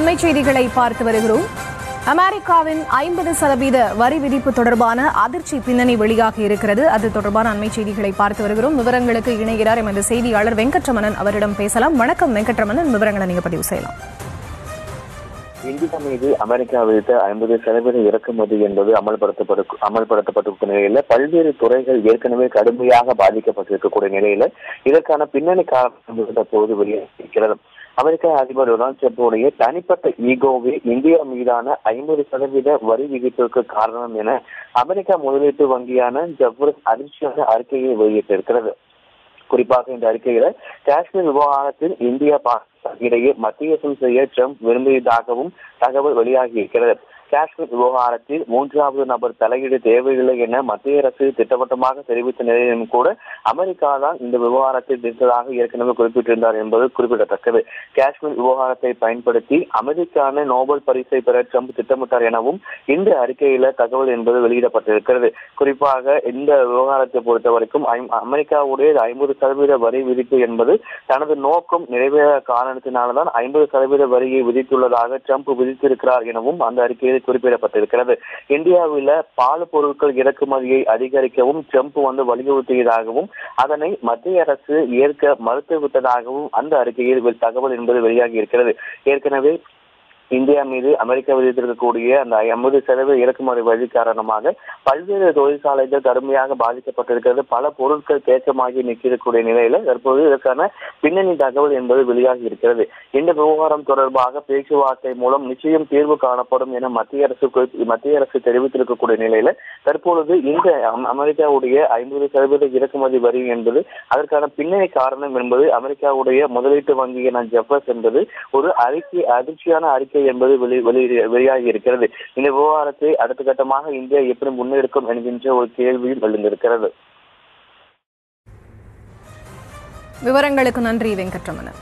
அண்மை செய்திகளை பார்த்து வருகிறோம். அமெரிக்காவின் 50% வரி விதிப்பு தொடர்பான அதிர்ச்சி பின்னணி வெளியாகி இருக்கிறது. அது தொடர்பான அண்மை செய்திகளை பார்த்து வருகிறோம். விவரங்களுக்கு இணைகிறார் எமது செய்தியாளர் வெங்கட்ரமணன். அவரிடம் பேசலாம். வணக்கம் வெங்கட்ரமணன், விவரங்களை நீங்க பதிவு செய்யலாம். இந்தியா மீது அமெரிக்கா விதித்த 50% இறக்குமதி என்பது அமல்படுத்தப்பட்டிருக்கும் நிலையில பல்வேறு துறைகள் ஏற்கனவே கடுமையாக பாதிக்கப்பட்டிருக்கக்கூடிய நிலையில இதற்கான பின்னணி காரணம் போது வெளியாகிறது. அமெரிக்க அதிபர் டொனால்டு டிரம்புடைய தனிப்பட்ட ஈகோவே இந்தியா மீதான 50% வரி விதிப்பிற்கு காரணம் என அமெரிக்கா முதலீட்டு வங்கியான ஜெஃபர்ஸ் அதிர்ச்சியான அறிக்கையை வெளியிட்டிருக்கிறது. குறிப்பாக இந்த அறிக்கையில காஷ்மீர் விவகாரத்தில் இந்தியா பாகிஸ்தான் இடையே மத்தியஸ்தம் செய்ய ட்ரம்ப் விரும்பியதாகவும் தகவல் வெளியாகி இருக்கிறது. காஷ்மீர் விவகாரத்தில் மூன்றாவது நபர் தலையீடு தேவையில்லை என மத்திய அரசு திட்டவட்டமாக தெரிவித்த நிலையிலும் கூட அமெரிக்கா தான் இந்த விவகாரத்தை எதிர்த்ததாக ஏற்கனவே குறிப்பிட்டிருந்தார் என்பது குறிப்பிடத்தக்கது. காஷ்மீர் விவகாரத்தை பயன்படுத்தி அமெரிக்கான நோபல் பரிசை பெற ட்ரம்ப் திட்டமிட்டார் எனவும் இந்த அறிக்கையில தகவல் என்பது வெளியிடப்பட்டிருக்கிறது. குறிப்பாக இந்த விவகாரத்தை பொறுத்த வரைக்கும் அமெரிக்காவுடைய 50% வரி விதிப்பு என்பது தனது நோக்கம் நிறைவேற காரணத்தினால்தான் 50% வரியை விதித்துள்ளதாக ட்ரம்ப் விதித்திருக்கிறார் எனவும் அந்த அறிக்கையில் குறிப்பிடப்பட்டிருக்கிறது. இந்தியாவில் பால் பொருட்கள் இறக்குமதியை அதிகரிக்கவும் ட்ரம்ப் வலியுறுத்தியதாகவும் அதனை மத்திய அரசு ஏற்க மறுத்துவிட்டதாகவும் அந்த அறிக்கையில் தகவல் என்பது வெளியாகி இருக்கிறது. ஏற்கனவே இந்தியா மீது அமெரிக்கா விதித்திருக்கக்கூடிய அந்த 50% இறக்குமதி வரி காரணமாக பல்வேறு தொழிற்சாலைகள் கடுமையாக பாதிக்கப்பட்டிருக்கிறது. பல பொருட்கள் தேக்கமாகி நிற்கக்கூடிய நிலையில தற்போது இதற்கான பின்னணி தகவல் என்பது வெளியாகி இருக்கிறது. இந்த விவகாரம் தொடர்பாக பேச்சுவார்த்தை மூலம் நிச்சயம் தீர்வு காணப்படும் என மத்திய அரசு தெரிவித்திருக்கக்கூடிய நிலையில தற்பொழுது இந்த அமெரிக்காவுடைய 50% இறக்குமதி வரி என்பது அதற்கான பின்னணி காரணம் என்பது அமெரிக்காவுடைய முதலீட்டு வங்கியான ஜெஃபர்ஸ் என்பது ஒரு அதிர்ச்சியான அறிக்கை என்பது வெளியாகி இருக்கிறது. இந்த விவகாரத்தை அடுத்த கட்டமாக இந்தியா எப்படி முன்னெடுக்கும் என்கின்ற ஒரு கேள்வியும் எழுந்திருக்கிறது. விவரங்களுக்கு நன்றி வெங்கட்ரமணன்.